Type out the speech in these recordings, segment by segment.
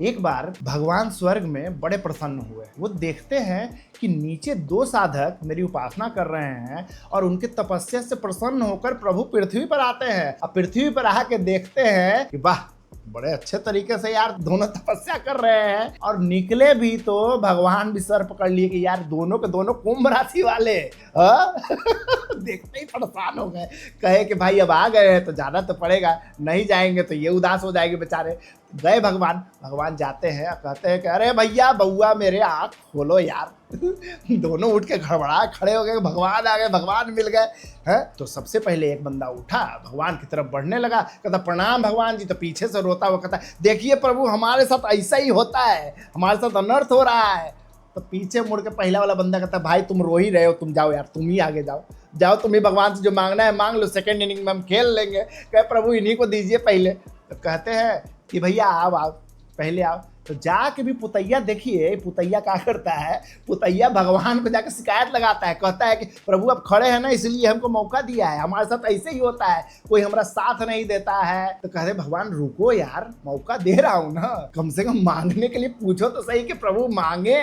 एक बार भगवान स्वर्ग में बड़े प्रसन्न हुए। वो देखते हैं कि नीचे दो साधक मेरी उपासना कर रहे हैं और उनके तपस्या से प्रसन्न होकर प्रभु पृथ्वी पर आते हैं। अब पृथ्वी पर आके देखते हैं कि वाह, बड़े अच्छे तरीके से यार दोनों तपस्या कर रहे हैं। और निकले भी तो भगवान भी सर पकड़ लिए कि यार दोनों के दोनों कुंभ राशि वाले। देखते ही परेशान हो गए, कहे कि भाई अब आ गए हैं तो जाना तो पड़ेगा, नहीं जाएंगे तो ये उदास हो जाएंगे बेचारे। गए भगवान जाते हैं, कहते हैं कि अरे भैया बउआ मेरे आँख खोलो यार। दोनों उठ के गड़बड़ा खड़े हो गए, भगवान आ गए, भगवान मिल गए हैं। तो सबसे पहले एक बंदा उठा, भगवान की तरफ बढ़ने लगा, कहता प्रणाम भगवान जी। तो पीछे से रोता हुआ कहता देखिए प्रभु हमारे साथ ऐसा ही होता है, हमारे साथ अनर्थ हो रहा है। तो पीछे मुड़ के पहला वाला बंदा कहता भाई तुम रो ही रहे हो, तुम जाओ यार, तुम ही आगे जाओ, तुम ही भगवान से जो मांगना है मांग लो, सेकेंड इनिंग में हम खेल लेंगे। कहे प्रभु इन्हीं को दीजिए पहले। तो कहते हैं कि भैया आओ पहले आओ। तो जाके भी पुतैया, देखिए पुतैया क्या करता है, पुतैया भगवान को जाकर शिकायत लगाता है, कहता है कि प्रभु अब खड़े हैं ना इसलिए हमको मौका दिया है, हमारे साथ ऐसे ही होता है, कोई हमारा साथ नहीं देता है। तो कहते भगवान रुको यार, मौका दे रहा हूं ना, कम से कम मांगने के लिए पूछो तो सही कि प्रभु मांगे।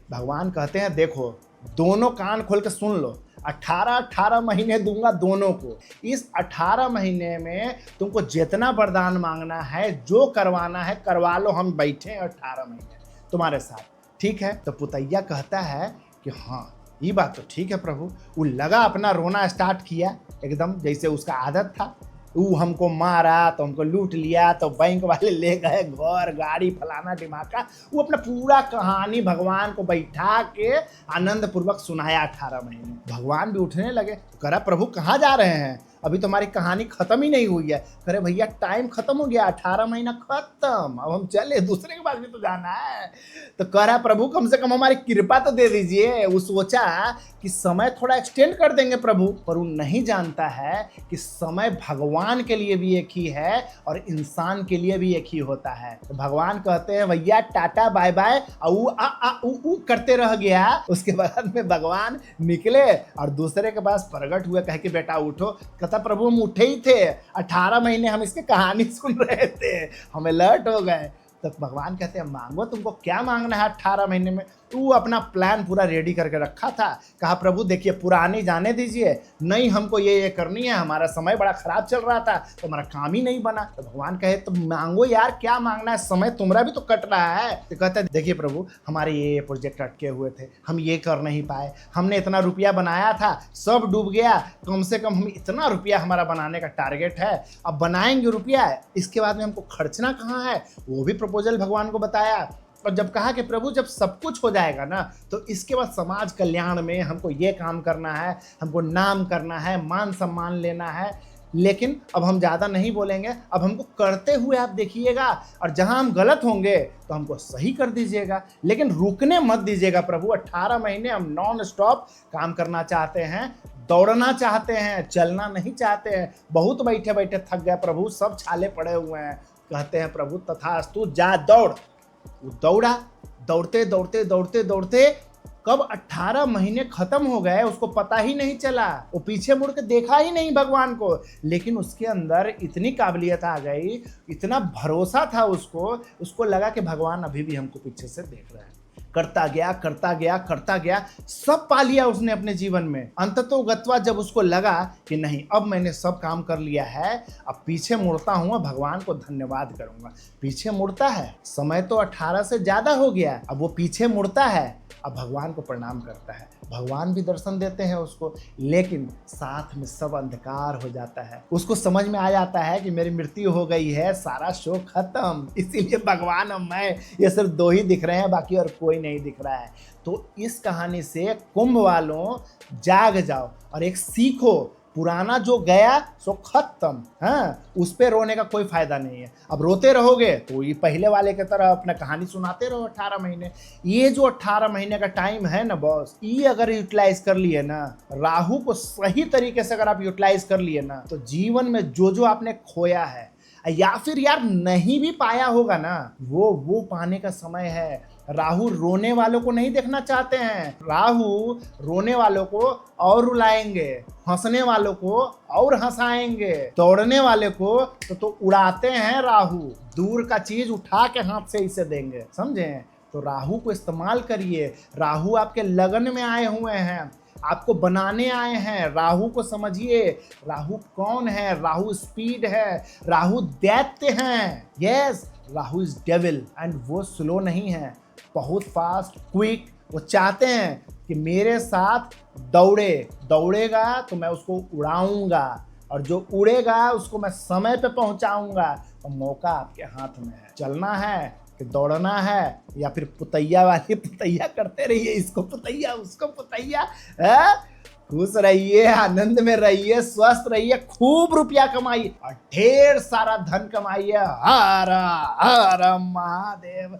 भगवान कहते हैं देखो दोनों कान खोल के सुन लो, 18 महीने दूंगा दोनों को। इस 18 महीने में तुमको जितना वरदान मांगना है, जो करवाना है करवा लो, हम बैठे हैं 18 महीने तुम्हारे साथ, ठीक है। तो पुतैया कहता है कि हाँ ये बात तो ठीक है प्रभु। वो लगा अपना रोना स्टार्ट किया, एकदम जैसे उसका आदत था। वो हमको मारा तो हमको लूट लिया, तो बैंक वाले ले गए घर गाड़ी फलाना ढिमाका। वो अपना पूरा कहानी भगवान को बैठा के आनंद पूर्वक सुनाया 18 महीने। भगवान भी उठने लगे, करा प्रभु कहाँ जा रहे हैं, अभी तो हमारी कहानी खत्म ही नहीं हुई है। करे भैया टाइम खत्म हो गया, 18 महीना खत्म, अब हम चले, दूसरे के पास भी तो जाना है। तो कह रहा प्रभु कम से कम हमारी कृपा तो दे दीजिए। वो सोचा कि समय थोड़ा एक्सटेंड कर देंगे प्रभु, पर वो नहीं जानता है कि समय भगवान के लिए भी एक ही है और इंसान के लिए भी एक ही होता है। तो भगवान कहते हैं भैया टाटा बाय बाय, ऊ करते रह गया। उसके बाद में भगवान निकले और दूसरे के पास प्रकट हुए, कहे कि बेटा उठो। कहता प्रभु हम उठे ही थे, 18 महीने हम इसकी कहानी सुन रहे थे, हम अलर्ट हो गए। तो भगवान कहते हैं मांगो, तुमको क्या मांगना है 18 महीने में। तू अपना प्लान पूरा रेडी करके रखा था, कहा प्रभु देखिए पुरानी जाने दीजिए, नहीं हमको ये करनी है, हमारा समय बड़ा खराब चल रहा था तो हमारा काम ही नहीं बना। तो भगवान कहे तो मांगो यार, क्या मांगना है, समय तुम्हारा भी तो कट रहा है। तो कहते हैं देखिए प्रभु हमारे ये प्रोजेक्ट अटके हुए थे, हम ये कर नहीं पाए, हमने इतना रुपया बनाया था सब डूब गया, कम से कम हम इतना रुपया हमारा बनाने का टारगेट है, अब बनाएंगे रुपया, इसके बाद में हमको खर्चना कहाँ है, वो भी प्रपोजल भगवान को बताया। और जब कहा कि प्रभु जब सब कुछ हो जाएगा ना तो इसके बाद समाज कल्याण में हमको ये काम करना है, हमको नाम करना है, मान सम्मान लेना है, लेकिन अब हम ज़्यादा नहीं बोलेंगे, अब हमको करते हुए आप देखिएगा, और जहां हम गलत होंगे तो हमको सही कर दीजिएगा, लेकिन रुकने मत दीजिएगा प्रभु। 18 महीने हम नॉन स्टॉप काम करना चाहते हैं, दौड़ना चाहते हैं, चलना नहीं चाहते हैं, बहुत बैठे बैठे थक गए प्रभु, सब छाले पड़े हुए हैं। कहते हैं प्रभु तथास्तु, जा दौड़। वो दौड़ा, दौड़ते दौड़ते दौड़ते दौड़ते कब 18 महीने खत्म हो गए उसको पता ही नहीं चला। वो पीछे मुड़ के देखा ही नहीं भगवान को, लेकिन उसके अंदर इतनी काबिलियत आ गई, इतना भरोसा था उसको लगा कि भगवान अभी भी हमको पीछे से देख रहे हैं। करता गया करता गया करता गया, सब पा लिया उसने अपने जीवन में। अंततोगत्वा जब उसको लगा कि नहीं अब मैंने सब काम कर लिया है, अब पीछे मुड़ता हूँ, भगवान को धन्यवाद करूंगा। पीछे मुड़ता है, समय तो 18 से ज्यादा हो गया, अब वो पीछे मुड़ता है, अब भगवान को प्रणाम करता है, भगवान भी दर्शन देते हैं उसको, लेकिन साथ में सब अंधकार हो जाता है। उसको समझ में आ जाता है कि मेरी मृत्यु हो गई है, सारा शो खत्म, इसीलिए भगवान और मैं ये सिर्फ दो ही दिख रहे हैं, बाकी और कोई नहीं दिख रहा है। तो इस कहानी से कुंभ वालों जाग जाओ और एक सीखो, पुराना जो गया सो खत्म, हाँ उस पे रोने का कोई फायदा नहीं है। अब रोते रहोगे तो ये पहले वाले की तरह अपना कहानी सुनाते रहो 18 महीने। ये जो 18 महीने का टाइम है ना बॉस, ये अगर यूटिलाइज कर लिए ना, राहु को सही तरीके से अगर आप यूटिलाइज कर लिए ना, तो जीवन में जो जो आपने खोया है, या फिर यार नहीं भी पाया होगा ना, वो पाने का समय है। राहु रोने वालों को नहीं देखना चाहते हैं, राहु रोने वालों को और रुलाएंगे, हंसने वालों को और हंसाएंगे, दौड़ने वाले को तो उड़ाते हैं राहु, दूर का चीज उठा के हाथ से इसे देंगे, समझे। तो राहु को इस्तेमाल करिए। राहु आपके लगन में आए हुए हैं, आपको बनाने आए हैं। राहु को समझिए, राहु कौन है? राहु स्पीड है, राहु दैत्य हैं। Yes, Rahu is devil and वो स्लो नहीं है, बहुत फास्ट, क्विक। वो चाहते हैं कि मेरे साथ दौड़ेगा तो मैं उसको उड़ाऊंगा, और जो उड़ेगा उसको मैं समय पे पहुंचाऊंगा। तो मौका आपके हाथ में है, चलना है कि दौड़ना है, या फिर पुतैया वाली पुतैया करते रहिए, इसको पुतैया उसको पुतैया। खुश रहिए, आनंद में रहिए, स्वस्थ रहिए, खूब रुपया कमाइए और ढेर सारा धन कमाइए। हर हर महादेव।